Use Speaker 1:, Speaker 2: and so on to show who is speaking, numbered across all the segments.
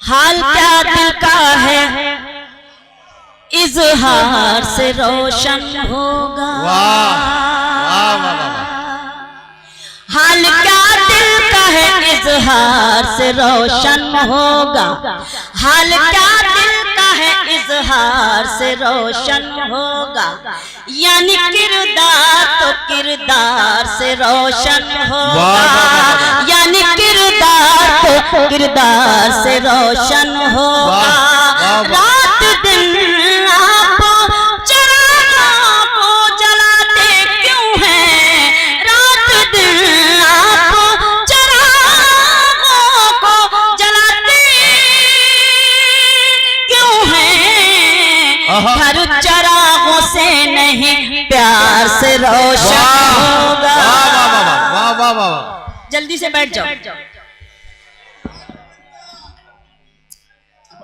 Speaker 1: हाल क्या दिल का है इजहार से रोशन होगा। हाल क्या दिल का है इजहार से रोशन होगा। हाल क्या दिल का है इजहार से रोशन होगा। यानी किरदार तो किरदार से रोशन होगा। यानी किरदार तो किरदार से रोशन होगा। रात दिन हर चरागों से नहीं प्यार से रोशन होगा।
Speaker 2: वाह वाह वाह।
Speaker 1: जल्दी से बैठ जाओ।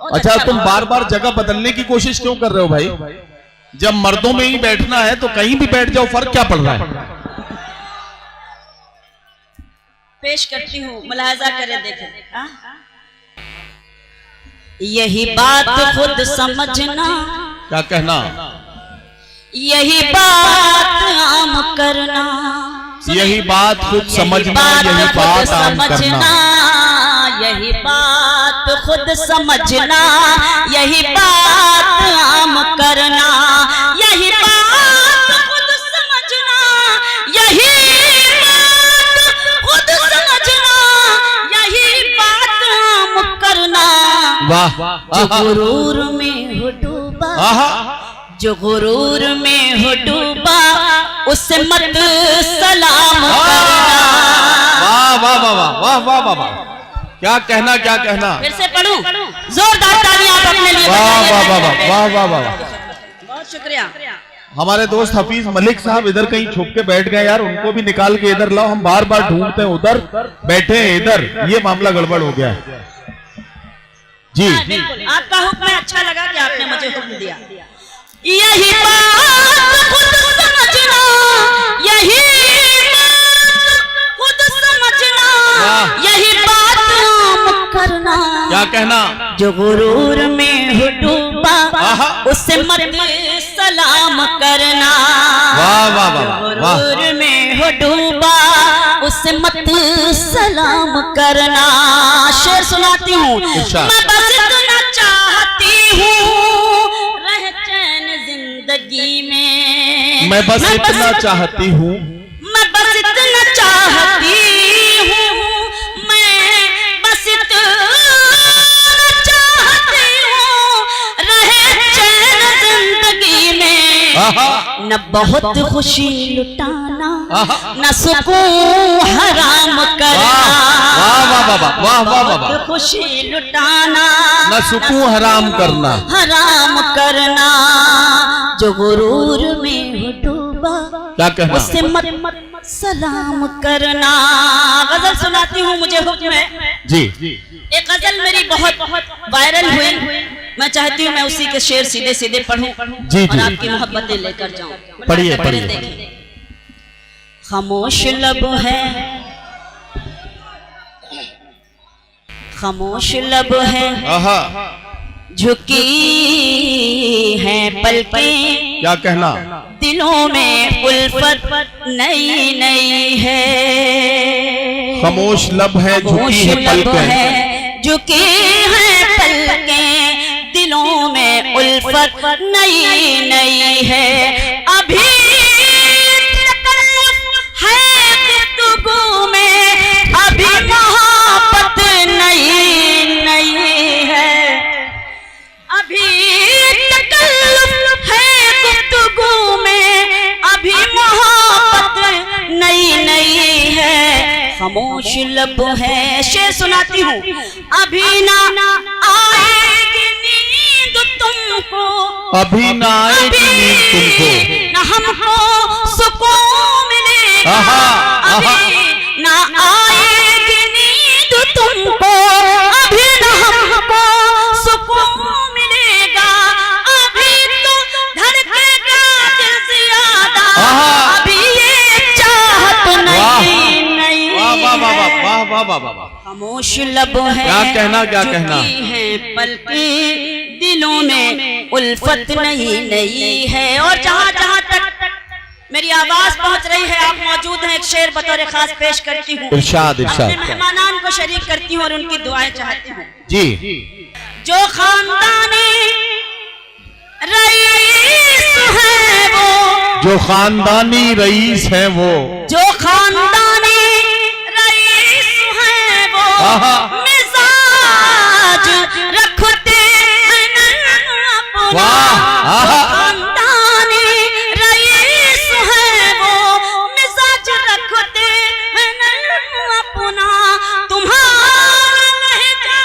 Speaker 2: अच्छा तुम बार बार जगह बदलने की कोशिश क्यों कर रहे हो भाई? जब मर्दों में ही बैठना है तो कहीं भी बैठ जाओ, फर्क क्या पड़ रहा है?
Speaker 1: पेश करती हूँ, मुलाहाजा करें, देखें। यही बात खुद समझना।
Speaker 2: क्या कहना?
Speaker 1: यही बात आम करना।
Speaker 2: यही बात खुद समझना। यही बात आम करना।
Speaker 1: यही बात खुद समझना। यही बात आम करना। यही बात खुद समझना। यही बात खुद समझना। यही बात आम करना।
Speaker 2: वाह।
Speaker 1: जो गुरूर में हो डूबा, जो गुरूर में हो डूबा, उससे मत सलाम करना।
Speaker 2: वाह वाह वाह वाह वाह वाह वाह। क्या कहना, क्या कहना?
Speaker 1: फिर से पढ़ूं? जोरदार तालियां आप अपने लिए।
Speaker 2: वाह वाह वाह वाह वाह वाह।
Speaker 1: बहुत शुक्रिया।
Speaker 2: हमारे दोस्त हफीज मलिक साहब इधर कहीं छुप के बैठ गए यार, उनको भी निकाल के इधर लाओ। हम बार बार ढूंढते हैं, उधर बैठे हैं, इधर। ये मामला गड़बड़ हो गया है जी।
Speaker 1: आपका हुक्म अच्छा लगा कि आपने मुझे हुक्म दिया। यही बात खुद समझना। यही बात खुद समझना। यही बात आम करना।
Speaker 2: क्या कहना?
Speaker 1: जो गुरूर में हो डूबा, उससे मत सलाम करना।
Speaker 2: वाह वाह वाह।
Speaker 1: गुरूर में हो डूबा, उससे मत सलाम करना। शेर सुनाती हूँ। मैं बस इतना चाहती हूँ रह चैन जिंदगी में।
Speaker 2: मैं बस इतना चाहती हूँ।
Speaker 1: मैं बस इतना चाहती हूँ। मैं बस इतना चाहती हूँ रह चैन जिंदगी में। न बहुत खुशी लुटाना, न सुकून हराम करना।
Speaker 2: वाह वाह वाह वाह वाह वाह।
Speaker 1: खुशी लुटाना,
Speaker 2: न सुकून हराम करना।
Speaker 1: हराम करना। जो गुरूर में हो डूबा,
Speaker 2: क्या कहना?
Speaker 1: उससे मत सलाम करना। गजल सुनाती हूँ, मुझे हुक्म है
Speaker 2: जी।
Speaker 1: एक गजल मेरी बहुत वायरल हुई। मैं चाहती हूँ मैं उसी के शेर सीधे सीधे पढ़ूं और आपकी मोहब्बतें लेकर जाऊं।
Speaker 2: पढ़िए पढ़िए।
Speaker 1: खामोश लब है, खामोश लब है, झुकी है पलकें।
Speaker 2: क्या कहना?
Speaker 1: दिलों में उल्फत नई नई है।
Speaker 2: खामोश लब है, झुकी है पलकें।
Speaker 1: झुकी है पलकें, दिलों में उल्फत नई नई है। अभी है गुफ्तगू में, अभी मोहब्बत नई नई है। अभी तकल्लुफ है गुफ्तगू में, अभी मोहब्बत नई नई है। खामोश लब है। शेर सुनाती हूँ। अभी ना आएगी नींद तुमको,
Speaker 2: अभी ना आएगी नींद तुमको,
Speaker 1: ना हमको सुकून मिलेगा। अभी ना आएगी नींद तुमको, अभी ना हमको सुकून मिलेगा। अभी तो धड़केगा दिल ज़्यादा, अभी ये चाहत नहीं नहीं।
Speaker 2: वाह वाह वाह वाह वाह वाह वाह।
Speaker 1: खामोश लब है,
Speaker 2: क्या कहना, क्या कहना?
Speaker 1: झुकी है पलकें, दिलों में उल्फत नहीं है। और जहाँ जहाँ तक मेरी आवाज पहुंच रही है, आप मौजूद हैं, एक शेर बतौर खास पेश करती हूँ।
Speaker 2: इरशाद इरशाद।
Speaker 1: अपने मेहमानान को शरीक करती हूँ और उनकी दुआएं चाहती हूँ।
Speaker 2: जी।
Speaker 1: जो खानदानी रईस है वो,
Speaker 2: जो खानदानी रईस है वो,
Speaker 1: जो खानदानी रईस है वो,
Speaker 2: आहा।
Speaker 1: मिजाज रखते हैं अपना।
Speaker 2: वाह, आहा।
Speaker 1: जो खानदानी रईस है वो, मिजाज रखते हैं अपना। तुम्हारा लहजा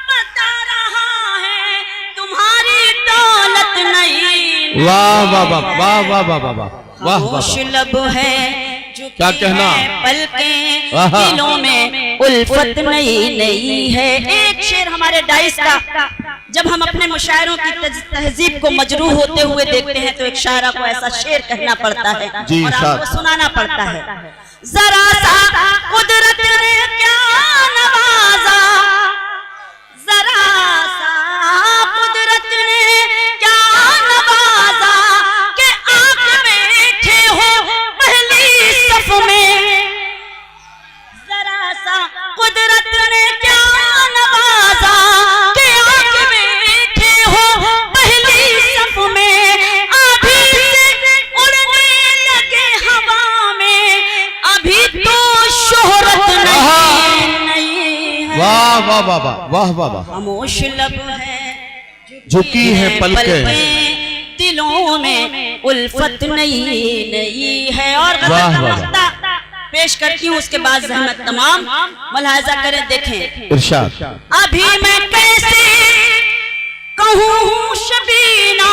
Speaker 1: बता रहा है, तुम्हारी दौलत नहीं।
Speaker 2: वाह वाह वाह वाह वाह वाह वाह वाह वाह
Speaker 1: खामोश
Speaker 2: वाह।
Speaker 1: लब है,
Speaker 2: क्या कहना?
Speaker 1: पलकें,
Speaker 2: आहा।
Speaker 1: दिलों में उल्फत नहीं है। एक शेर हमारे डाइस का, जब हम अपने मुशायरों की तहजीब को मजरूह होते हुए देखते हैं तो एक शायरा को ऐसा शेर कहना पड़ता है
Speaker 2: जी,
Speaker 1: और
Speaker 2: साहब।
Speaker 1: आपको सुनाना पड़ता है। जरा सा कुदरत ने क्या नवाजा, जरा सा कुदरत ने क्या नवाजा, कि आप बैठे हो पहली सफ में। जरा सा कुदरत ने क्या नवाजा, कि आप बैठे हो पहली सफ में। अभी से उड़ने लगे हवा में, अभी तो शोहरत नहीं है।
Speaker 2: वाह वाह वाह वाह वाह वाह वाह।
Speaker 1: खामोश लब है,
Speaker 2: झुकी है पलकें,
Speaker 1: दिलों में उल्फत नहीं है। और
Speaker 2: वाह, वाह,
Speaker 1: गज़ल पेश करती हूँ, उसके बाद ज़हमत तमाम मुलाहिजा करें, देखें।
Speaker 2: इरशाद।
Speaker 1: अभी मैं कैसे कहूँ शबीना,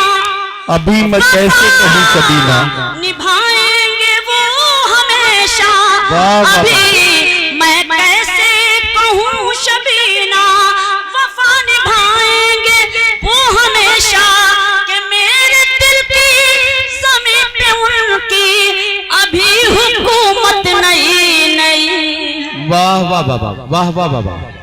Speaker 2: अभी मैं कैसे कहूँ शबीना,
Speaker 1: निभाएंगे वो हमेशा।
Speaker 2: वाह, वाह,
Speaker 1: अभी मैं कैसे कहूँ शबीना, वफा निभाएंगे वो हमेशा। कि मेरे दिल की ज़मीं पे उनकी अभी हुकूमत नहीं।
Speaker 2: वाह वाह वाह वाह वाह वाह वाह।